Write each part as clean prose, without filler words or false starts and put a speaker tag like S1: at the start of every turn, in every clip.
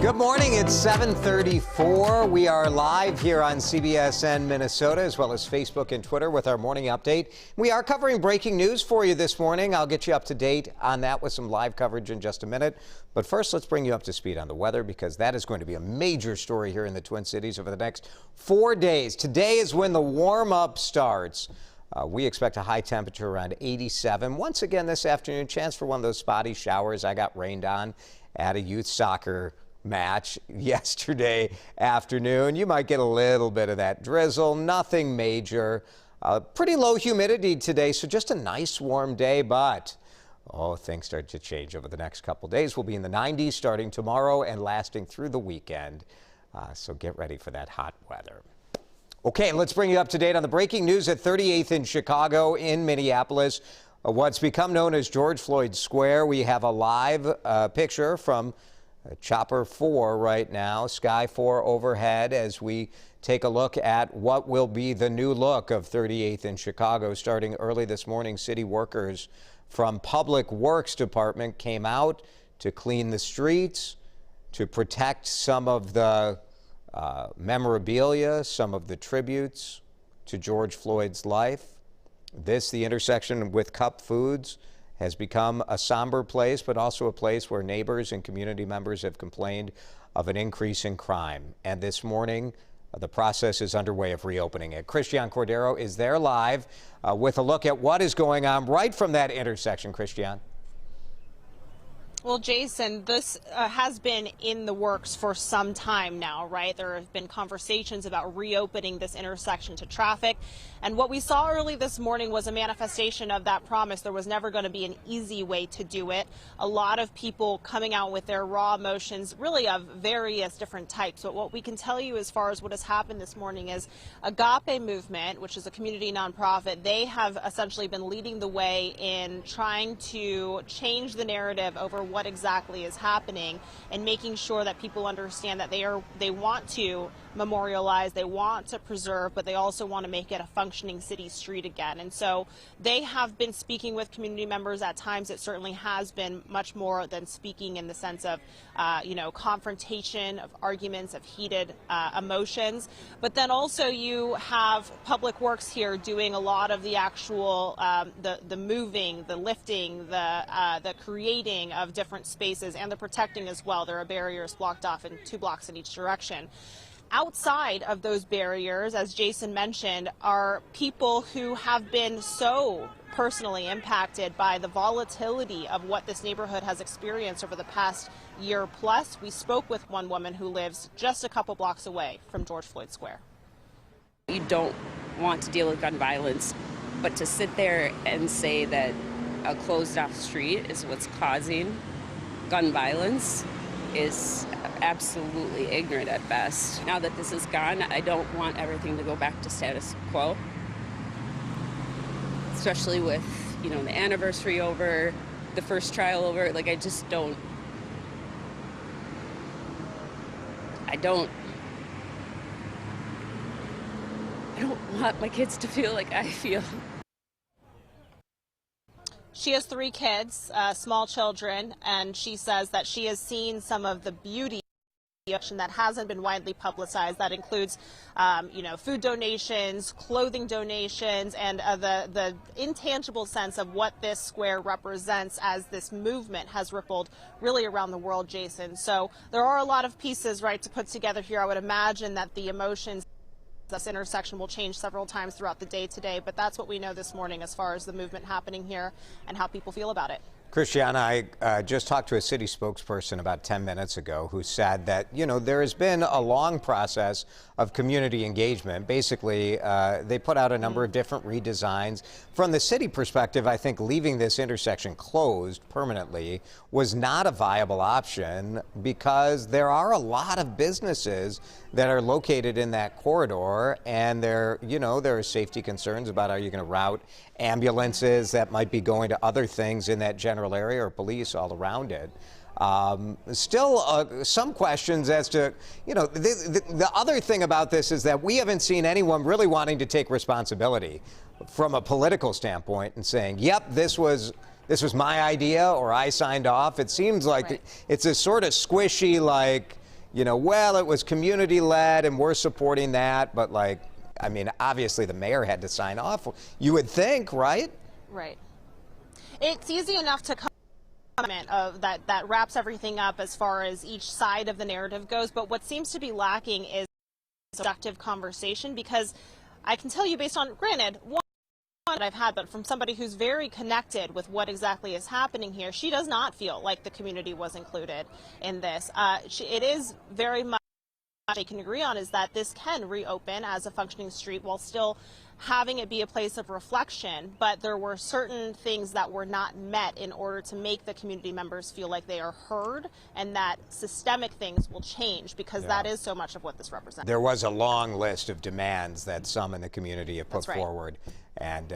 S1: Good morning. It's 7:34. We are live here on CBSN Minnesota, as well as Facebook and Twitter with our morning update. We are covering breaking news for you this morning. I'll get you up to date on that with some live coverage in just a minute. But first, let's bring you up to speed on the weather, because that is going to be a major story here in the Twin Cities over the next 4 days. Today is when the warm-up starts. We expect a high temperature around 87. Once again this afternoon, chance for one of those spotty showers. I got rained on at a youth soccer match yesterday afternoon. You might get a little bit of that drizzle, nothing major. Pretty low humidity today, so just a nice warm day, but things start to change over the next couple days. We'll be in the 90s starting tomorrow and lasting through the weekend, so get ready for that hot weather. Okay, let's bring you up to date on the breaking news at 38th in Chicago, in Minneapolis, what's become known as George Floyd Square. We have a live picture from Chopper 4 right now, Sky 4 overhead, as we take a look at what will be the new look of 38th in Chicago. Starting early this morning, city workers from Public Works Department came out to clean the streets, to protect some of the memorabilia, some of the tributes to George Floyd's life. The intersection with Cup Foods, has become a somber place, but also a place where neighbors and community members have complained of an increase in crime. And this morning, the process is underway of reopening it. Christiane Cordero is there live with a look at what is going on right from that intersection. Christiane.
S2: Well, Jason, this has been in the works for some time now, right? There have been conversations about reopening this intersection to traffic. And what we saw early this morning was a manifestation of that promise. There was never going to be an easy way to do it. A lot of people coming out with their raw emotions, really of various different types. But what we can tell you as far as what has happened this morning is Agape Movement, which is a community nonprofit, they have essentially been leading the way in trying to change the narrative over what exactly is happening and making sure that people understand that they want to memorialize, they want to preserve, but they also want to make it a functioning city street again. And so they have been speaking with community members. At times it certainly has been much more than speaking in the sense of confrontation, of arguments, of heated emotions. But then also you have Public Works here doing a lot of the actual the moving, the lifting, the creating of different spaces, and the protecting as well. There are barriers blocked off in 2 blocks in each direction. Outside of those barriers, as Jason mentioned, are people who have been so personally impacted by the volatility of what this neighborhood has experienced over the past year plus. We spoke with one woman who lives just a couple blocks away from George Floyd Square.
S3: You don't want to deal with gun violence, but to sit there and say that a closed off street is what's causing gun violence is absolutely ignorant at best. Now that this is gone, I don't want everything to go back to status quo, especially with, the anniversary over, the first trial over. Like, I don't want my kids to feel like I feel.
S2: She has 3 kids, small children, and she says that she has seen some of the beauty that hasn't been widely publicized. That includes, food donations, clothing donations, and the intangible sense of what this square represents as this movement has rippled really around the world, Jason. So there are a lot of pieces, right, to put together here. I would imagine that the emotions this intersection will change several times throughout the day today, but that's what we know this morning as far as the movement happening here and how people feel about it.
S1: Christiane, I just talked to a city spokesperson about 10 minutes ago who said that, there has been a long process of community engagement. Basically, they put out a number of different redesigns. From the city perspective, I think leaving this intersection closed permanently was not a viable option, because there are a lot of businesses that are located in that corridor, and there are safety concerns about how you're going to route ambulances that might be going to other things in that general area, or police all around it. Still some questions as to, the other thing about this is that we haven't seen anyone really wanting to take responsibility from a political standpoint and saying, yep, this was my idea, or I signed off. It seems like it's a sort of squishy, like, well, it was community-led and we're supporting that, but like, I mean, obviously the mayor had to sign off. You would think, right?
S2: Right. It's easy enough to comment of that wraps everything up as far as each side of the narrative goes, but what seems to be lacking is productive conversation, because I can tell you, based on, granted, one that I've had, but from somebody who's very connected with what exactly is happening here, she does not feel like the community was included in this. It is very much they can agree on is that this can reopen as a functioning street while still having it be a place of reflection, but there were certain things that were not met in order to make the community members feel like they are heard and that systemic things will change, because that is so much of what this represents.
S1: There was a long list of demands that some in the community have put forward, and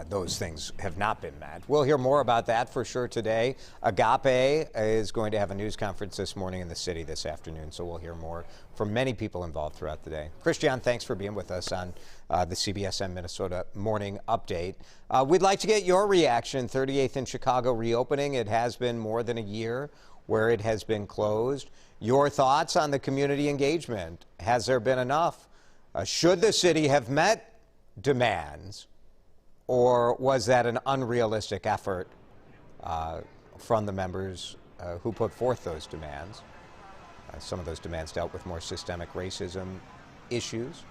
S1: those things have not been met. We'll hear more about that for sure today. Agape is going to have a news conference this morning in the city this afternoon, so we'll hear more from many people involved throughout the day. Christiane, thanks for being with us on the CBSN Minnesota Morning Update. We'd like to get your reaction. 38th in Chicago reopening. It has been more than a year where it has been closed. Your thoughts on the community engagement? Has there been enough? Should the city have met demands, or was that an unrealistic effort from the members who put forth those demands? Some of those demands dealt with more systemic racism issues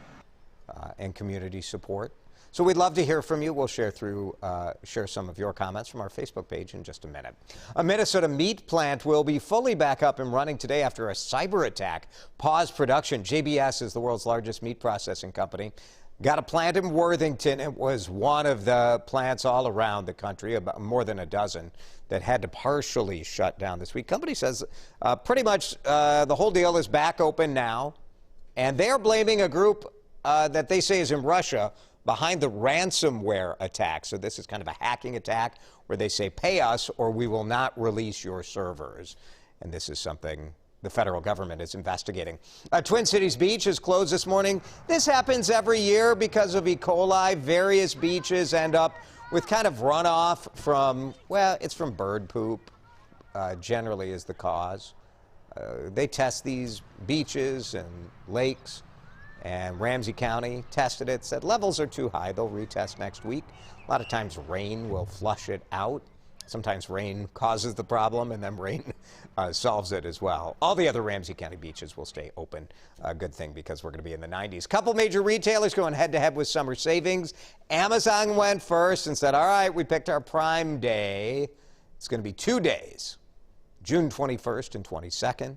S1: and community support. So we'd love to hear from you. We'll share some of your comments from our Facebook page in just a minute. A Minnesota meat plant will be fully back up and running today after a cyber attack paused production. JBS is the world's largest meat processing company. Got a plant in Worthington. It was one of the plants all around the country, about more than a dozen, that had to partially shut down this week. Company says pretty much the whole deal is back open now, and they're blaming a group that they say is in Russia behind the ransomware attack. So this is kind of a hacking attack where they say, pay us or we will not release your servers. And this is something the federal government is investigating. Twin Cities Beach is closed this morning. This happens every year because of E. coli. Various beaches end up with kind of runoff from, well, it's from bird poop, generally is the cause. They test these beaches and lakes, and Ramsey County tested it, said levels are too high. They'll retest next week. A lot of times rain will flush it out. Sometimes rain causes the problem, and then rain solves it as well. All the other Ramsey County beaches will stay open. A good thing, because we're going to be in the 90s. Couple major retailers going head-to-head with summer savings. Amazon went first and said, all right, we picked our Prime Day. It's going to be 2 days, June 21st and 22nd.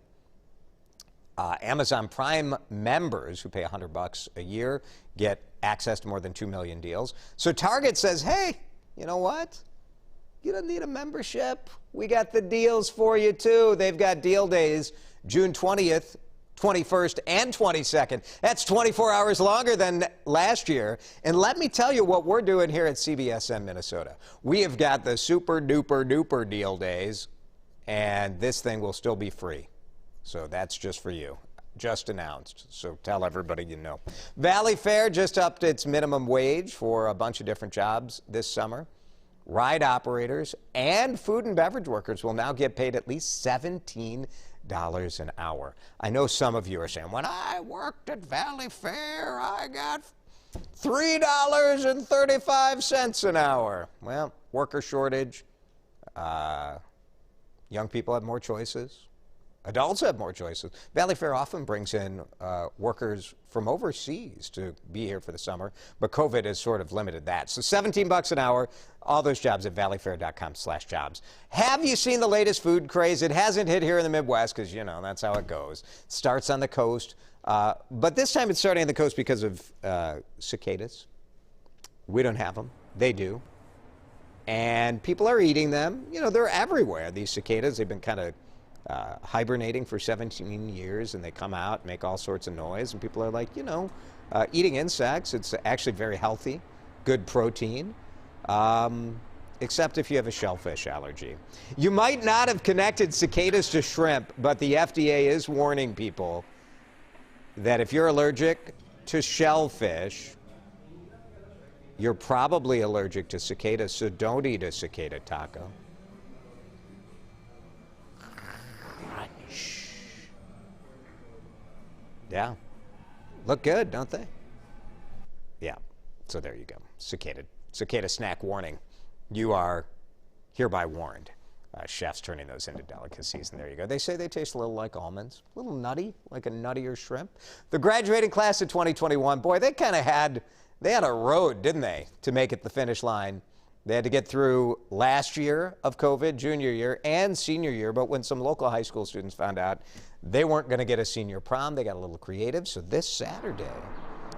S1: Amazon Prime members who pay $100 a year get access to more than 2 million deals. So Target says, hey, you know what? You don't need a membership. We got the deals for you, too. They've got deal days June 20th, 21st, and 22nd. That's 24 hours longer than last year. And let me tell you what we're doing here at CBSN Minnesota. We have got the super duper duper deal days, and this thing will still be free. So that's just for you. Just announced. So tell everybody you know. Valley Fair just upped its minimum wage for a bunch of different jobs this summer. Ride operators and food and beverage workers will now get paid at least $17 an hour. I know some of you are saying, when I worked at Valley Fair, I got $3.35 an hour. Well, worker shortage. Young people have more choices. Adults have more choices. Valley Fair often brings in workers from overseas to be here for the summer, but COVID has sort of limited that. So $17 an hour, all those jobs at valleyfair.com/jobs. Have you seen the latest food craze? It hasn't hit here in the Midwest because, you know, that's how it goes. It starts on the coast, but this time it's starting on the coast because of cicadas. We don't have them. They do. And people are eating them. You know, they're everywhere, these cicadas. They've been kind of hibernating for 17 years, and they come out and make all sorts of noise, and people are like, you know, eating insects, it's actually very healthy, good protein, except if you have a shellfish allergy. You might not have connected cicadas to shrimp, but the FDA is warning people that if you're allergic to shellfish, you're probably allergic to cicadas, so don't eat a cicada taco. Yeah. Look good, don't they? Yeah. So there you go. Cicada snack warning. You are hereby warned. Chefs turning those into delicacies, and there you go. They say they taste a little like almonds, a little nutty, like a nuttier shrimp. The graduating class of 2021, boy, they had a road, didn't they, to make it the finish line. They had to get through last year of COVID, junior year, and senior year, but when some local high school students found out they weren't going to get a senior prom, they got a little creative. So this Saturday,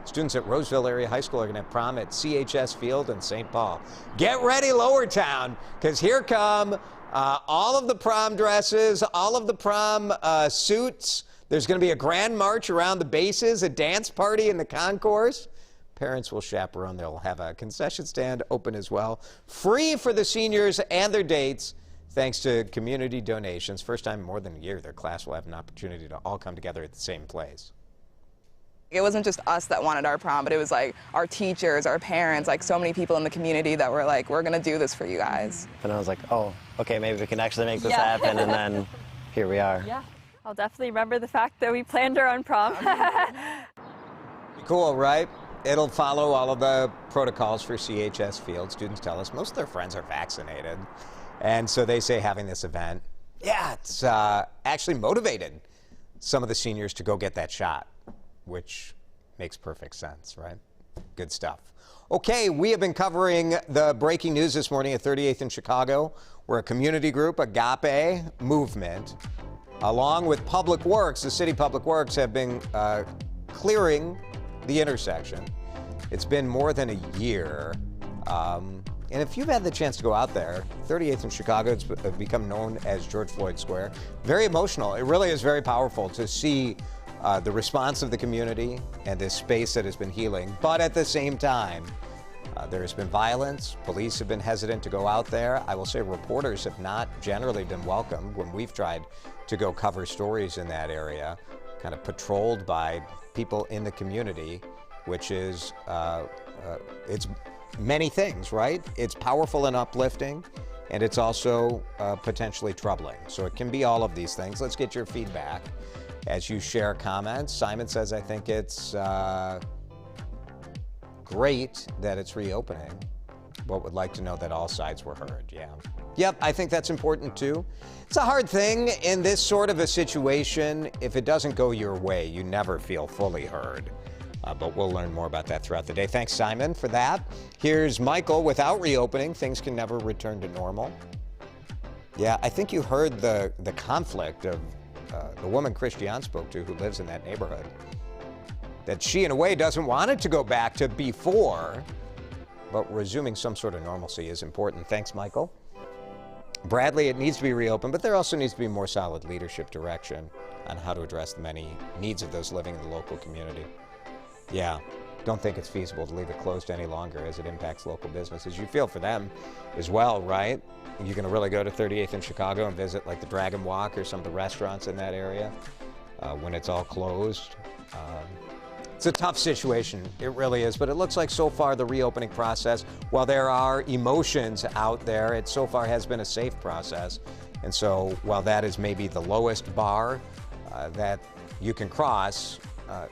S1: students at Roseville Area High School are going to have prom at CHS Field in St. Paul. Get ready, Lower Town, because here come all of the prom dresses, all of the prom suits. There's going to be a grand march around the bases, a dance party in the concourse. Parents will chaperone. They'll have a concession stand open as well. Free for the seniors and their dates, thanks to community donations. First time in more than a year, their class will have an opportunity to all come together at the same place.
S4: It wasn't just us that wanted our prom, but it was like our teachers, our parents, like so many people in the community that were like, we're going to do this for you guys.
S5: And I was like, oh, okay, maybe we can actually make this happen. And then here we are.
S6: Yeah, I'll definitely remember the fact that we planned our own prom.
S1: Cool, right? It'll follow all of the protocols for CHS Field. Students tell us most of their friends are vaccinated. And so they say having this event, yeah, it's actually motivated some of the seniors to go get that shot, which makes perfect sense, right? Good stuff. Okay, we have been covering the breaking news this morning at 38th in Chicago, where a community group, Agape Movement, along with Public Works, the city Public Works, have been clearing the intersection. It's been more than a year. And if you've had the chance to go out there, 38th in Chicago, it's become known as George Floyd Square. Very emotional. It really is very powerful to see the response of the community and this space that has been healing. But at the same time, there has been violence. Police have been hesitant to go out there. I will say reporters have not generally been welcomed when we've tried to go cover stories in that area, kind of patrolled by people in the community, which is, it's many things, right? It's powerful and uplifting, and it's also potentially troubling. So it can be all of these things. Let's get your feedback as you share comments. Simon says, I think it's great that it's reopening, but would like to know that all sides were heard. Yeah. Yep, I think that's important too. It's a hard thing in this sort of a situation. If it doesn't go your way, you never feel fully heard. But we'll learn more about that throughout the day. Thanks, Simon, for that. Here's Michael. Without reopening, things can never return to normal. Yeah, I think you heard the conflict of the woman Christiane spoke to, who lives in that neighborhood, that she, in a way, doesn't want it to go back to before, but resuming some sort of normalcy is important. Thanks, Michael. Bradley, it needs to be reopened, but there also needs to be more solid leadership direction on how to address the many needs of those living in the local community. Yeah, don't think it's feasible to leave it closed any longer as it impacts local businesses. You feel for them as well, right? You're going to really go to 38th in Chicago and visit like the Dragon Walk or some of the restaurants in that area when it's all closed. It's a tough situation, it really is, but it looks like so far the reopening process, while there are emotions out there, it so far has been a safe process. And so while that is maybe the lowest bar that you can cross,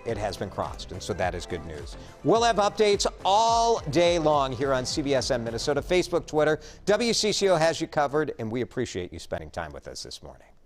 S1: it has been crossed, and so that is good news. We'll have updates all day long here on CBSN Minnesota, Facebook, Twitter. WCCO has you covered, and we appreciate you spending time with us this morning.